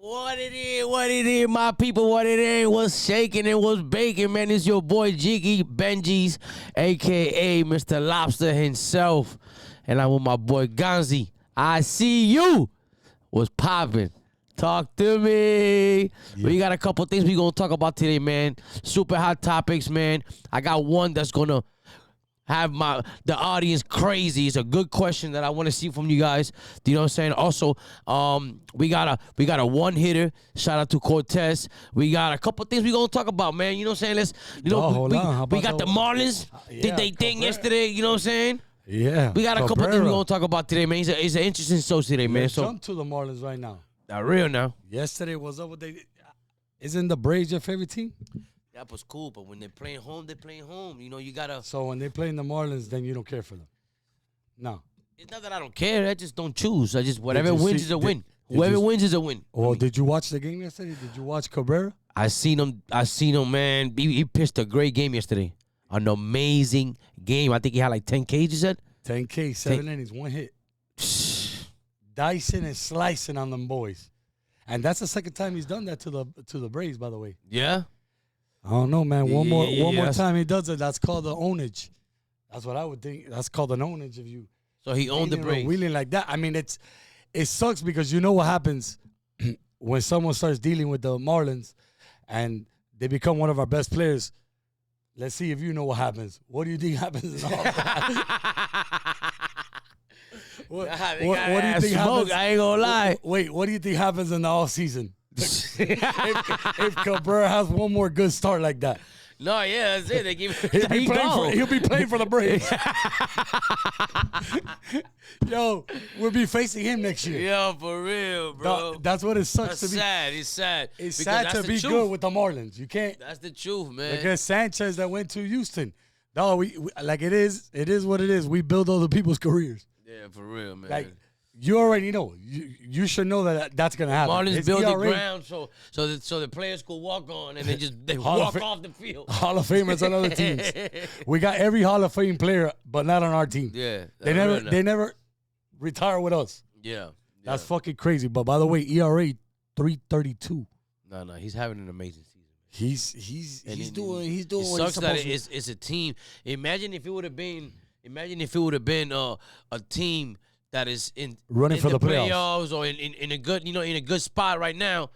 What it is, my people, what it is, what's shaking and what's baking, man. It's your boy Jiggy Benji's, a.k.a. Mr. Lobster himself. And I'm with my boy Gonzi. I see you. What's popping? Talk to me. Yeah. We got a couple things we going to talk about today, man. Super hot topics, man. I got one that's going to have the audience crazy. It's a good question that I want to see from you guys. Do you know what I'm saying? Also, we got a one hitter. Shout out to Cortez. We got a couple things we gonna talk about, man. You know what I'm saying? We got the Marlins. Did they thing yesterday? You know what I'm saying? Yeah. We got a couple things we gonna talk about today, man. It's an interesting show today, man. So jump to the Marlins right now. Not real now. Yesterday was up with isn't the Braves your favorite team? That was cool, but when they're playing home, they're playing home. You know, you gotta. So when they're playing the Marlins, then you don't care for them. No. It's not that I don't care. I just don't choose. I just whatever wins is a win. Whoever wins is a win. Well, did you watch the game yesterday? Did you watch Cabrera? I seen him, man. He pitched a great game yesterday. An amazing game. I think he had like 10 Ks, you said? 10 Ks, 7 innings, 1 hit. Dicing and slicing on them boys. And that's the second time he's done that to the Braves, by the way. Yeah? I don't know, man. One more time he does it. That's called the ownage. That's what I would think. That's called an ownage if you. So he owned the Braves. Wheeling like that. I mean, it sucks because you know what happens when someone starts dealing with the Marlins and they become one of our best players. Let's see if you know what happens. What do you think happens in all what do you think happens? I ain't gonna lie. Wait, what do you think happens in the off season? if Cabrera has one more good start like that. No, yeah, that's it. They give he'll be playing for the Braves. Yo, we'll be facing him next year. Yo, for real, bro. That's what it sucks to be. It's sad. It's sad to be good with the Marlins. You can't. That's the truth, man. Because Sanchez that went to Houston. No, we like it is what it is. We build other people's careers. Yeah, for real, man. Like, you already know. You should know that's gonna happen. Marlins build the ground so the players could walk on and they walk off the field. Hall of Famers on other teams. We got every Hall of Fame player, but not on our team. Yeah, they never retire with us. Yeah, that's fucking crazy. But by the way, ERA 3.32. No, he's having an amazing season. He's doing what sucks he's supposed that to. It's a team. Imagine if it would have been a team that is running for the playoffs or in a good spot right now.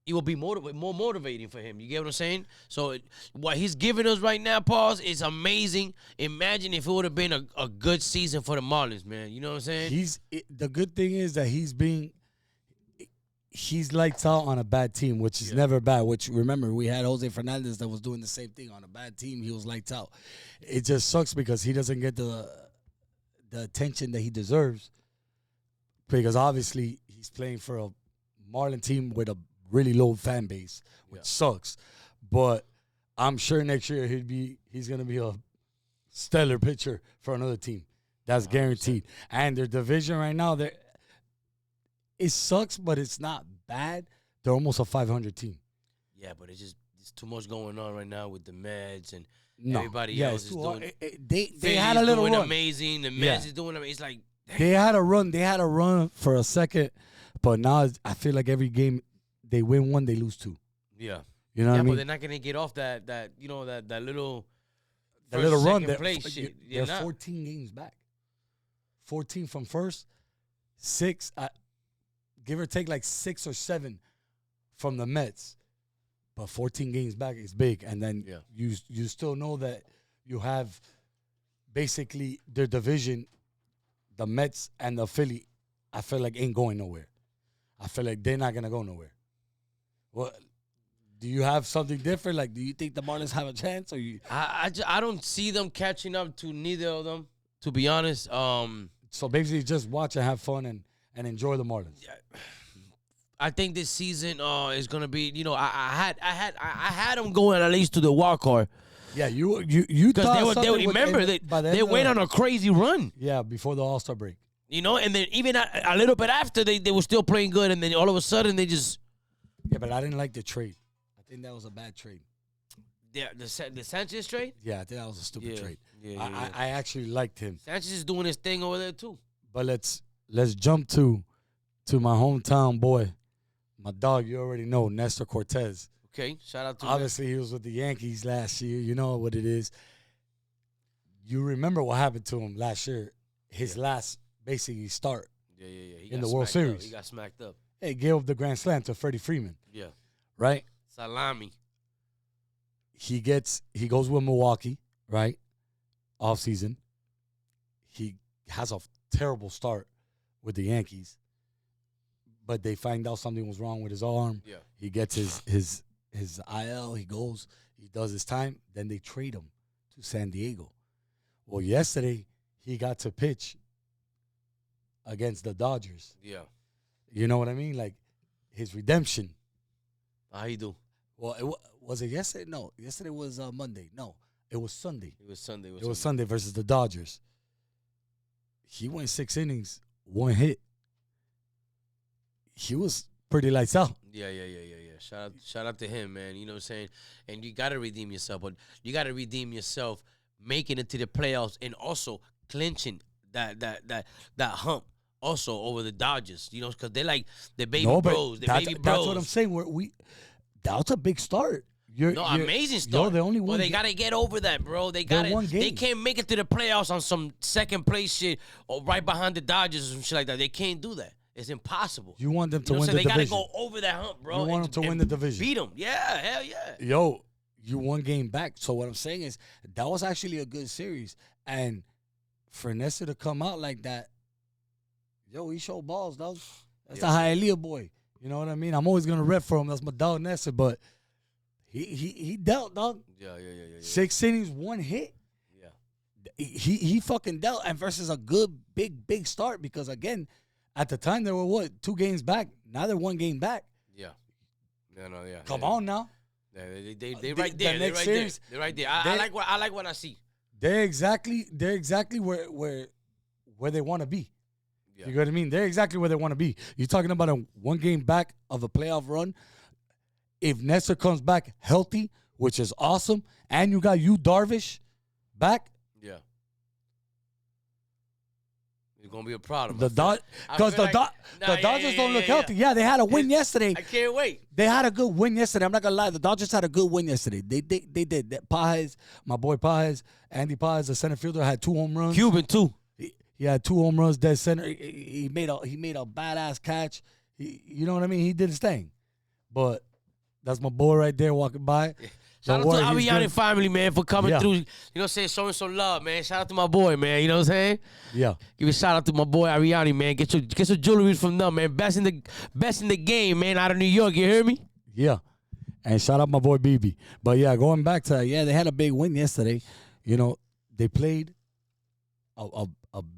It will be more motivating for him. You get what I'm saying? So what he's giving us right now, Pauls, is amazing. Imagine if it would have been a good season for the Marlins, man. You know what I'm saying? The good thing is that he's lights out on a bad team, which is never bad. Which, remember, we had Jose Fernandez that was doing the same thing on a bad team. He was lights out. It just sucks because he doesn't get the attention that he deserves, because obviously he's playing for a Marlin team with a really low fan base, which sucks. But I'm sure next year he's gonna be a stellar pitcher for another team. That's guaranteed. And their division right now, it sucks, but it's not bad. They're almost a 500 team. Yeah, but it's too much going on right now with the Mets and everybody else is doing. They had a little run. Amazing. The Mets is doing amazing. It's like they had a run. They had a run for a second, but now I feel like every game they win one, they lose two. Yeah, you know what I mean. But they're not gonna get off that little run. They're 14 games back. 14 from first, 6. Give or take like 6 or 7 from the Mets. But 14 games back is big. And then you still know that you have basically their division, the Mets and the Philly, I feel like ain't going nowhere. I feel like they're not going to go nowhere. Well, do you have something different? Like, do you think the Marlins have a chance? Or I don't see them catching up to neither of them, to be honest. So basically just watch and have fun and enjoy the Marlins. Yeah. I think this season is gonna be. I had them going at least to the wild card. Yeah, you thought they went on a crazy run. Yeah, before the All-Star break. And then even a little bit after they were still playing good, and then all of a sudden they just. Yeah, but I didn't like the trade. I think that was a bad trade. Yeah, the Sanchez trade. Yeah, I think that was a stupid trade. Yeah. I actually liked him. Sanchez is doing his thing over there too. But let's jump to my hometown boy, My dog, you already know, Nestor Cortez. Okay, shout out to Obviously, he was with the Yankees last year. You know what it is. You remember what happened to him last year? His last, basically, start Yeah. He in got the World smacked up. Series. He got smacked up. Hey, gave up the grand slam to Freddie Freeman. Yeah. Right? Salami. He goes with Milwaukee, right? Off season. He has a terrible start with the Yankees. But they find out something was wrong with his arm. Yeah. He gets his IL. He goes. He does his time. Then they trade him to San Diego. Well, yesterday he got to pitch against the Dodgers. Yeah. You know what I mean? Like his redemption. How you do? Well, was it yesterday? No, yesterday was Monday. No, it was Sunday. It was Sunday. It was Sunday versus the Dodgers. He went 6 innings, 1 hit. He was pretty lights out. Yeah. Shout out to him, man. You know what I'm saying? And you gotta redeem yourself, but you gotta redeem yourself making it to the playoffs and also clinching that hump also over the Dodgers. You know, because they're like the baby bros. That's what I'm saying. That was a big start. Amazing start. You're the only one. Well, they gotta get over that, bro. They can't make it to the playoffs on some second place shit or right behind the Dodgers or some shit like that. They can't do that. It's impossible. You want them to win the division. They division. gotta go over that hump, bro. You want them to win the division. Beat them. Yeah, hell yeah. Yo, you 1 game back. So what I'm saying is that was actually a good series. And for Nestor to come out like that, yo, he showed balls, dog. That's the Hialeah boy. You know what I mean? I'm always gonna rep for him. That's my dog Nestor, but he dealt, dog. Yeah. 6 innings, 1 hit. Yeah. He fucking dealt, and versus a good big start, because again, at the time they were 2 games back. Now they're 1 game back. Yeah. Yeah. Come on now. Yeah, they right there. They're right there. They're right there. I like what I see. They're exactly where they want to be. Yeah. You know what I mean? They're exactly where they want to be. You're talking about a 1 game back of a playoff run. If Nestor comes back healthy, which is awesome, and you got Darvish back. Yeah. It's gonna be a problem. The Dodgers don't look healthy. Yeah, they had a win yesterday. I can't wait. They had a good win yesterday. I'm not gonna lie. The Dodgers had a good win yesterday. They did. That Paez, my boy Paez, Andy Paez, the center fielder, had 2 home runs. Cuban too. He had 2 home runs, dead center. He made a badass catch. You know what I mean? He did his thing. But that's my boy right there walking by. Shout out to Avianne family, man, for coming through. You know what I'm saying? Showing some love, man. Shout out to my boy, man. You know what I'm saying? Yeah. Give a shout out to my boy Avianne, man. Get some jewelry from them, man. Best in the game, man. Out of New York, you hear me? Yeah. And shout out my boy BB. But yeah, going back to they had a big win yesterday. You know, they played a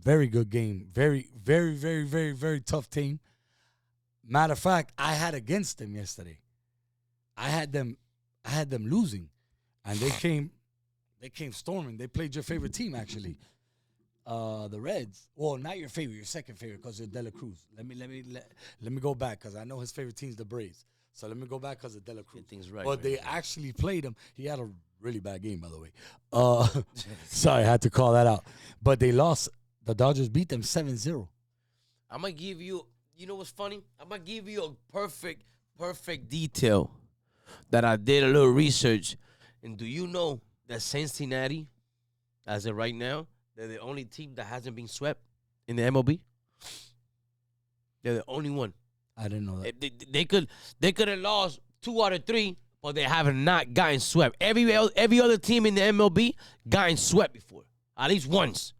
very good game. Very, very, very, very, very tough team. Matter of fact, I had against them yesterday. I had them losing, and they came storming. They played your favorite team, actually, the Reds. Well, not your favorite, your second favorite, because you're De La Cruz. Let me go back, because I know his favorite team's the Braves. So let me go back because of De La Cruz. Things right, but man. they actually played him. He had a really bad game, by the way. Sorry, I had to call that out. But they lost. The Dodgers beat them 7-0. I'm gonna give you. You know what's funny? I'm gonna give you a perfect detail that I did a little research. And do you know that Cincinnati, as of right now, they're the only team that hasn't been swept in the MLB? They're the only one. I didn't know that. They could have lost 2 out of 3, but they have not gotten swept. Every other team in the MLB gotten swept before, at least once.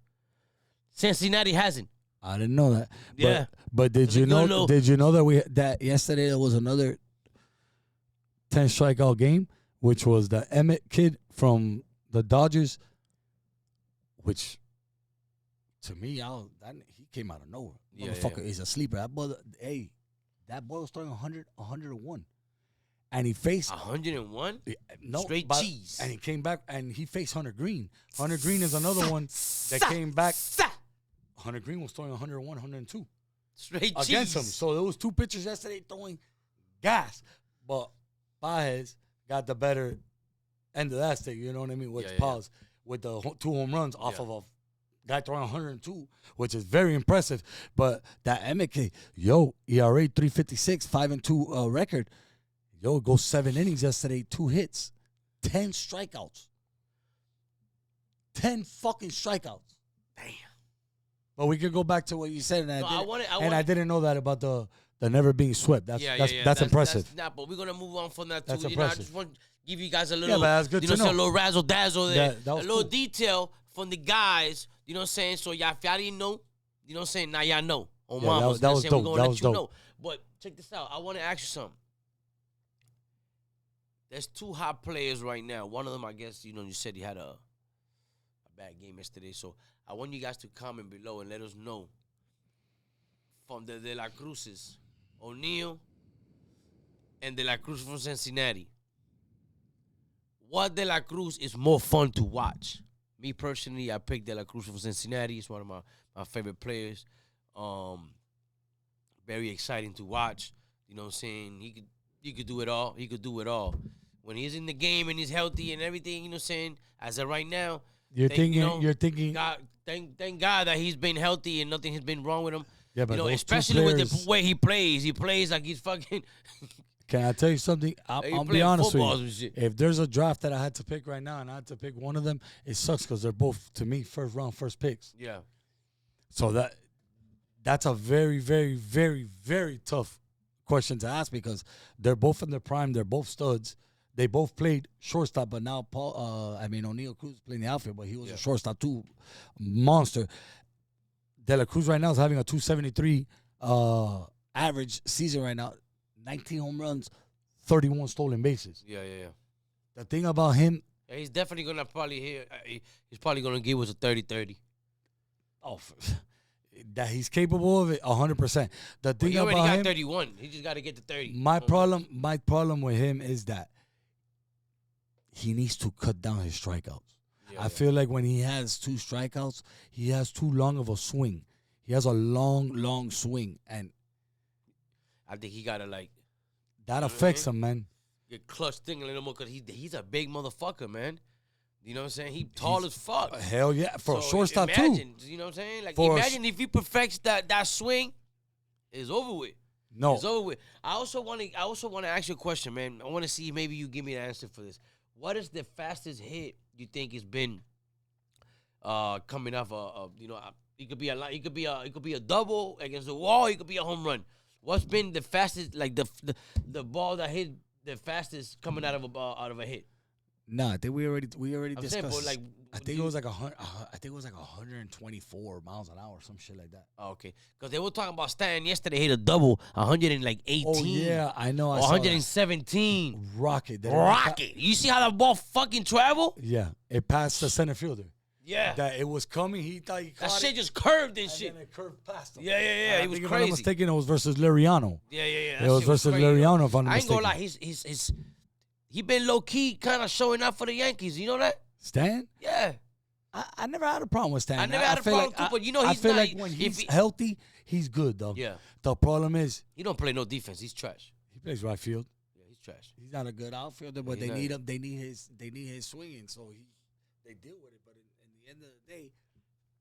Cincinnati hasn't. I didn't know that. Yeah. But did you know that yesterday there was another 10 strikeout game, which was the Emmett kid from the Dodgers, which to me, he came out of nowhere. Motherfucker is a sleeper. That boy was throwing 101. And he faced 101? No, straight cheese. And he came back and he faced Hunter Green. Hunter Green is another one that came back. Hunter Green was throwing 101, 102. Straight against cheese. him. So there was 2 pitchers yesterday throwing gas. But Paez got the better end of that stick, you know what I mean? Which Paez with the 2 home runs off of a Guy throwing 102, which is very impressive. But that Emmett, ERA 3.56, 5-2 record. Yo, goes 7 innings yesterday, 2 hits, 10 strikeouts. 10 fucking strikeouts. Damn. But we could go back to what you said, and I didn't know that about the never being swept. That's impressive. But we're gonna move on from that too. That's I impressive. just want to give you guys a little, but that's good to know. a little razzle dazzle there, that a was little cool. detail from the guys. You know what I'm saying? So y'all, if y'all didn't know, you know what I'm saying? Now y'all know. On Mama's, that was dope. We're gonna That let was you dope. know. But check this out. I want to ask you something. There's 2 hot players right now. One of them, I guess, you said he had a bad game yesterday. So I want you guys to comment below and let us know from the De La Cruzes, O'Neill and De La Cruz from Cincinnati. What De La Cruz is more fun to watch? Me personally, I picked De La Cruz from Cincinnati. He's one of my favorite players. Very exciting to watch. You know what I'm saying? He could do it all. He could do it all. When he's in the game and he's healthy and everything, you know what I'm saying? As of right now, you're thinking God, thank God that he's been healthy and nothing has been wrong with him. Yeah, but especially with the way he plays. He plays like he's fucking. Can I tell you something? I'll be honest with you. If there's a draft that I had to pick right now and I had to pick one of them, it sucks because they're both, to me, first picks. Yeah. So that's a very, very, very, very tough question to ask because they're both in their prime. They're both studs. They both played shortstop, but now O'Neill Cruz playing the outfield, but he was a shortstop too, monster. De La Cruz right now is having a 273 average season right now, 19 home runs, 31 stolen bases. Yeah. The thing about him, he's definitely gonna he's probably gonna give us a 30-30. Oh, that he's capable of it 100%. The thing he already about got him, 31. He just got to get to 30. My problem with him is that he needs to cut down his strikeouts. I feel like when he has 2 strikeouts, he has too long of a swing. He has a long swing, and I think he gotta that affects him, man. Get clutch thing a little more because he's a big motherfucker, man. You know what I'm saying? He's tall as fuck. Hell yeah, for a shortstop imagine, too. You know what I'm saying? Imagine if he perfects that swing, it's over with. No, it's over with. I also want to ask you a question, man. I want to see maybe you give me the answer for this. What is the fastest hit you think has been coming off it could be a double against the wall, it could be a home run. What's been the fastest, the ball that hit the fastest coming out of a hit? Nah, I think we already discussed. Saying, I think it was like 124 miles an hour, or some shit like that. Oh, okay, because they were talking about Stanton yesterday hit a double, 118. Oh yeah, I know. I 117. Rocket. You see how that ball fucking traveled? Yeah, it passed the center fielder. Yeah, that it was coming. He thought he caught that shit just curved and shit. And then it curved past him. Yeah. He was crazy. If I'm not mistaken, it was versus Liriano. Yeah. It was versus Liriano. If I'm not I ain't gonna mistaken. lie. He been low key kind of showing up for the Yankees. You know that? Stan? Yeah. I never had a problem with Stan. I never had a problem too, but he's I feel not. like when he's healthy, he's good though. Yeah. The problem is he don't play no defense. He's trash. He plays right field. Yeah, he's trash. He's not a good outfielder, but they need him. They need his swinging, so they deal with it. But in the end of the day,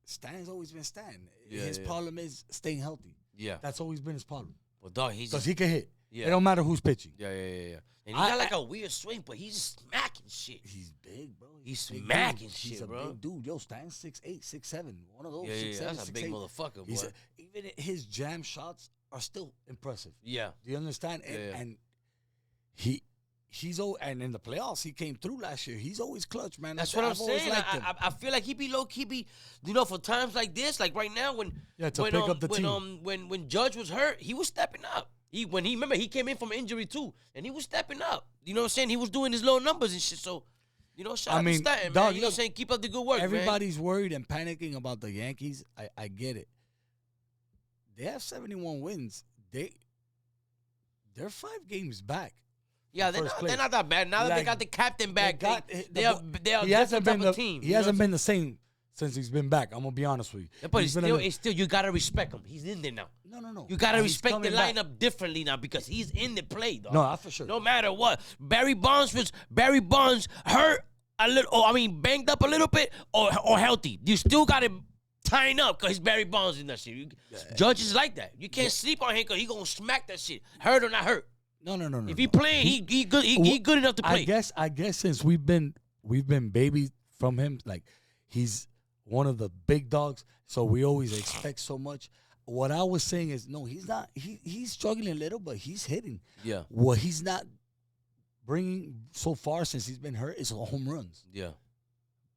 Stan's always been Stan. His problem is staying healthy. Yeah. That's always been his problem. Well, dog, because he can hit. Yeah. It don't matter who's pitching. Yeah. And he got like a weird swing, but he's just smacking shit. He's big, bro. He's smacking shit, he's a bro. Big dude. Yo, Stan's 6'8", 6'7". One of those. Yeah, 6'7", that's a big 6'8". motherfucker, boy. Even his jam shots are still impressive. Yeah. Do you understand? Yeah. And he's always, and in the playoffs, he came through last year. He's always clutch, man. That's what I'm saying. I feel like he be low key, for times like this, like right now when pick up the team. When Judge was hurt, he was stepping up. He came in from injury too, and he was stepping up. You know what I'm saying? He was doing his little numbers and shit. So, shout out to Stanton, man. You know what I'm saying? Keep up the good work, everybody's worried and panicking about the Yankees. I get it. They have 71 wins. They're 5 games back. Yeah, they're not that bad. Now that they got the captain back, they are he hasn't been the team. He hasn't been the same since he's been back. I'm gonna be honest with you. Yeah, but it's still you gotta respect him. He's in there now. No. You gotta respect the lineup differently now because he's in the play, dog. No, for sure. No matter what, Barry Bonds hurt a little. Banged up a little bit or healthy. You still gotta tying up because he's Barry Bonds and that shit. Judge is like that. You can't sleep on him because he gonna smack that shit. Hurt or not hurt. No. If he playing, he good. He good enough to play. I guess since we've been baby from him, like he's one of the big dogs, so we always expect so much. What I was saying is, no, he's not. He's struggling a little, but he's hitting. Yeah. What he's not bringing so far since he's been hurt is home runs. Yeah.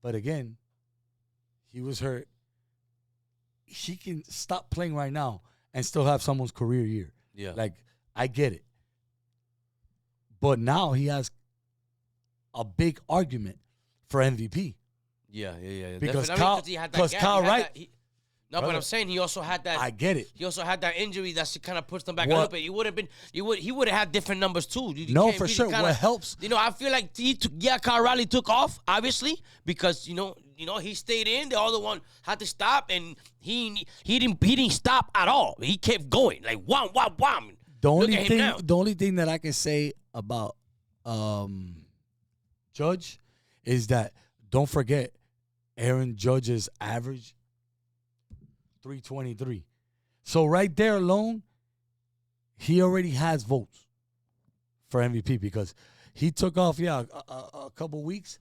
But again, he was hurt. He can stop playing right now and still have someone's career year. Yeah. Like, I get it. But now he has a big argument for MVP. Yeah. Because definitely. Kyle Wright. No, but I'm saying he also had that. I get it. He also had that injury that kind of pushed him back a little bit. He would have had different numbers too. No, for sure. What helps? I feel like Kyle Raleigh took off obviously because he stayed in. The other one had to stop, and he didn't stop at all. He kept going like wham. The only thing that I can say about Judge is that don't forget Aaron Judge's average 323. So right there alone, he already has votes for MVP because he took off, a couple weeks,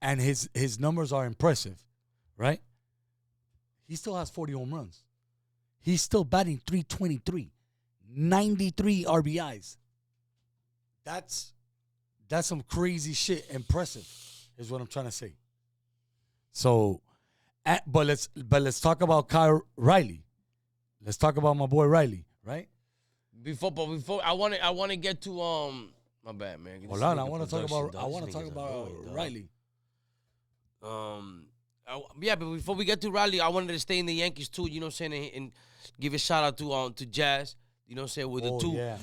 and his numbers are impressive, right? He still has 40 home runs. He's still batting 323, 93 RBIs. That's some crazy shit. Impressive is what I'm trying to say. So, but let's talk about Kyle Riley. Let's talk about my boy Riley, right? Before I want to get to my bad, man. Hold on, I want to talk about Riley. But before we get to Raleigh, I wanted to stay in the Yankees too. You know what I'm saying, and give a shout out to Jazz. You know what I'm saying,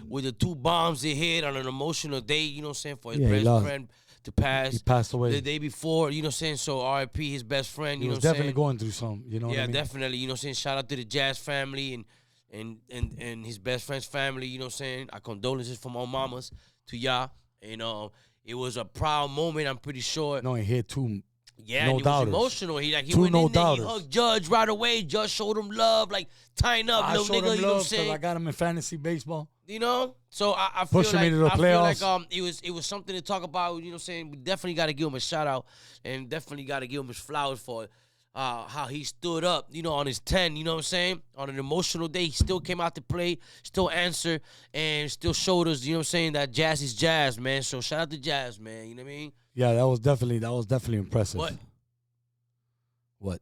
with the two bombs they hit on an emotional day. You know what I'm saying, for his best friend to pass. He passed away the day before. You know what I'm saying, so R.I.P. his best friend. You know what I'm saying, definitely going through something. You know what I mean? Yeah, definitely. You know what I'm saying, shout out to the Jazz family and his best friend's family. You know what I'm saying, our condolences from all mamas to y'all. And it was a proud moment. I'm pretty sure. No, he hit two. Yeah, no and he doubters. was emotional. He two went no in there, doubters. he hugged Judge right away. Judge showed him love, like tying up, little nigga. You know what I'm saying? I got him in fantasy baseball. You know, so I feel Pushing me to the playoffs. It was something to talk about. You know what I'm saying? We definitely got to give him a shout out, and definitely got to give him his flowers for how he stood up. You know, on his 10. You know what I'm saying? On an emotional day, he still came out to play, still answered, and still showed us. You know what I'm saying? That Jazz is Jazz, man. So shout out to Jazz, man. You know what I mean? Yeah, that was definitely impressive. What?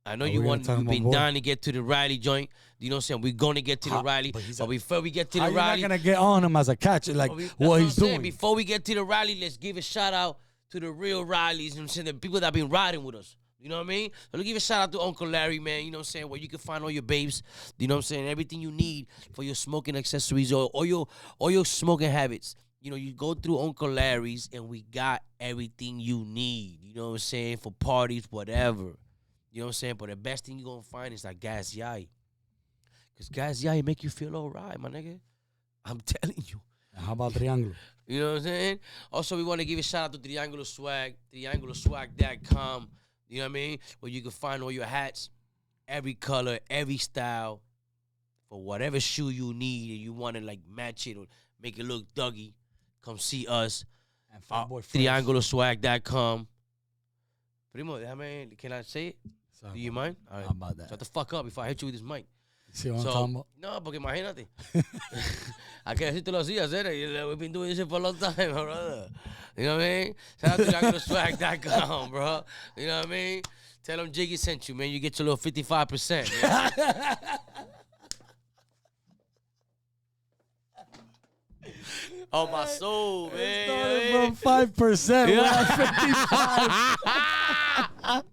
I know you've been dying to get to the Riley joint. You know what I'm saying? We're going to get to the Riley. But before we get to the Riley. You're not going to get on him as a catcher, like what he's doing. Before we get to the Riley, let's give a shout out to the real Rileys. You know what I'm saying? The people that have been riding with us. You know what I mean? So let's give a shout out to Uncle Larry, man. You know what I'm saying? Where you can find all your babes. You know what I'm saying? Everything you need for your smoking accessories or your smoking habits. You know, you go through Uncle Larry's and we got everything you need. You know what I'm saying? For parties, whatever. You know what I'm saying? But the best thing you're going to find is like gas yai. Because gas yai make you feel all right, my nigga. I'm telling you. How about Triangulo? You know what I'm saying? Also, we want to give a shout out to Triangulo Swag, trianguloswag.com. You know what I mean? Where you can find all your hats, every color, every style, for whatever shoe you need and you want to like match it or make it look Dougie. Come see us. And trianguloswag.com. Primo, can I say it? Sorry, do you mind? All right. How about that? Shut the fuck up before I hit you with this mic. See what I'm talking about? No, porque imagínate. I can't decírtelo así, hacer. We've been doing this shit for a long time, my brother. You know what I mean? Shout out to trianguloswag.com, bro. You know what I mean? Tell them Jiggy sent you, man. You get your little 55%, man. Oh, my soul, man. It started from 5%. We're at 55.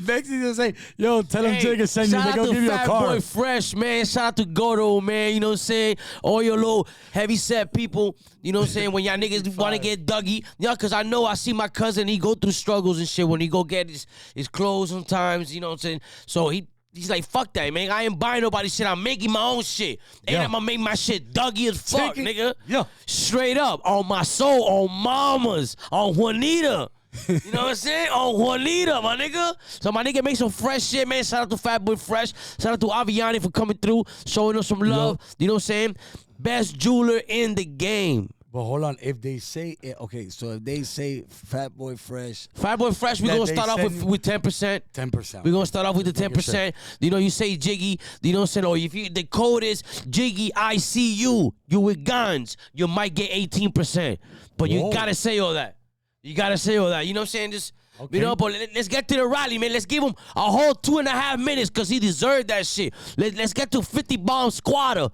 Next thing you say, yo, tell him Jigga send you. They're going to give you a card. Boy Fresh, man. Shout out to Gordo, man. You know what I'm saying? All your little heavy set people, you know what I'm saying? When y'all niggas want to get Dougie. Yeah, because I see my cousin, he go through struggles and shit when he go get his clothes sometimes, you know what I'm saying? So he's like, fuck that, man. I ain't buying nobody shit. I'm making my own shit. And I'm going to make my shit Dougie as fuck, nigga. Yeah. Straight up. On my soul, on mamas, on Juanita. You know what I'm saying? Oh, Juanita, my nigga. So my nigga make some fresh shit, man. Shout out to Fat Boy Fresh. Shout out to Avianne for coming through, showing us some love. You know what I'm saying? Best jeweler in the game. But hold on, if they say so if they say Fat Boy Fresh, we're gonna start off with 10%. 10%. We're gonna start off with the 10%. You know, you say Jiggy, you know what I'm saying? Or if the code is Jiggy ICU, you with guns, you might get 18%. But you gotta say all that. You gotta say all that. You know what I'm saying? Just you know, but let's get to the Raleigh, man. Let's give him a whole 2.5 minutes because he deserved that shit. Let's get to 50 bomb squatter.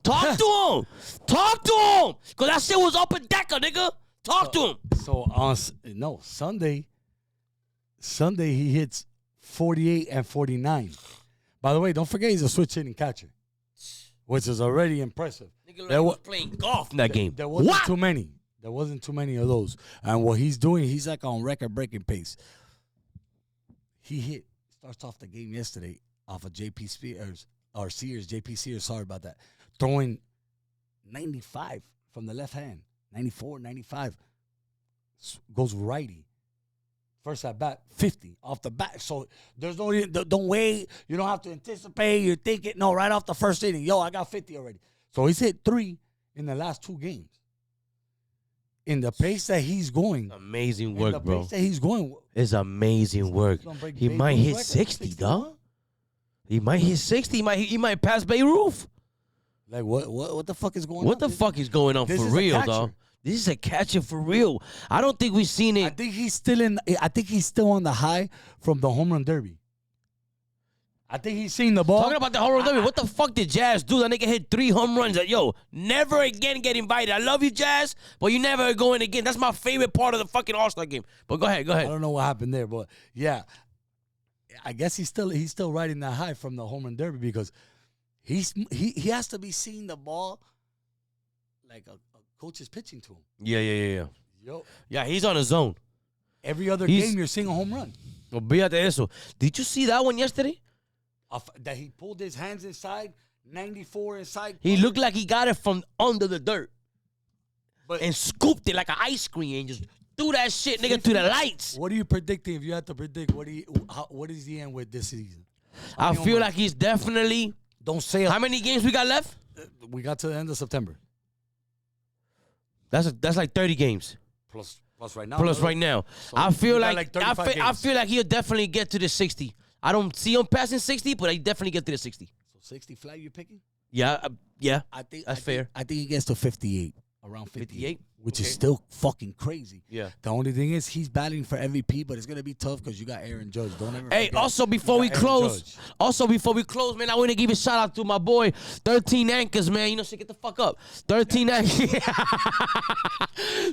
Talk to him. Talk to him. Because that shit was up and decker, nigga. Talk to him. So on Sunday he hits 48 and 49. By the way, don't forget he's a switch hitting catcher, which is already impressive. Nigga was playing golf in that game. There wasn't too many. There wasn't too many of those. And what he's doing, he's like on record-breaking pace. He starts off the game yesterday off of JP Sears, sorry about that. Throwing 95 from the left hand, 94, 95. Goes righty. First at bat, 50 off the bat. So there's don't wait. You don't have to anticipate. You're thinking, no, right off the first inning. Yo, I got 50 already. So he's hit 3 in the last 2 games. In the pace that he's going. Amazing work, bro. The pace that he's going. It's amazing work. He might hit 60, dog. He might hit 60. He might pass Beirut. Like what the fuck is going on? What the fuck is going on for real, dog? This is a catcher for real. I don't think we've seen it. I think he's still on the high from the home run derby. I think he's seen the ball. Talking about the home run derby, what the fuck did Jazz do? That nigga hit 3 home runs. Yo, never again get invited. I love you, Jazz, but you never going again. That's my favorite part of the fucking All-Star game. But go ahead. I don't know what happened there, but yeah, I guess he's still riding that high from the home run derby because he has to be seeing the ball like a coach is pitching to him. Yeah. Yo. Yeah, he's on his own. Every other game you're seeing a home run. Olvídate eso. Did you see that one yesterday? That he pulled his hands inside, 94 inside. He looked like he got it from under the dirt. And scooped it like an ice cream and just threw that shit, nigga, to the lights. What are you predicting if you had to predict? What is the end with this season? I feel like he's definitely... Don't say How many games we got left? We got to the end of September. That's like 30 games. Plus right now. Right now. So I feel I feel like he'll definitely get to the 60. I don't see him passing 60, but he definitely get to the 60. So 60 flat you're picking? Yeah. I think that's fair. I think he gets to 58. Around 58? Okay. Which is still fucking crazy. Yeah. The only thing is he's battling for MVP, but it's gonna be tough because you got Aaron Judge. Don't ever. Hey, also before we close, man, I want to give a shout out to my boy 13 Anchors, man. You know, so get the fuck up. 13 Anchors.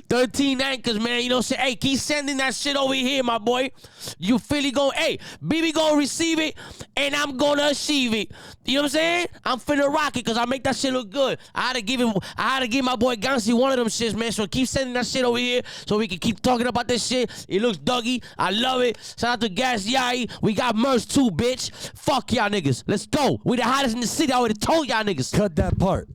13 Anchors, man. You know, say, hey, keep sending that shit over here, my boy. You Philly go, hey, BB gonna receive it, and I'm gonna achieve it. You know what I'm saying? I'm finna rock it because I make that shit look good. I had to give my boy Gansi one of them shits, man. So keep sending that shit over here so we can keep talking about this shit. It looks duggy. I love it. Shout out to Gas Yai. We got merch too, bitch. Fuck y'all niggas. Let's go. We the hottest in the city. I already told y'all niggas. Cut that part.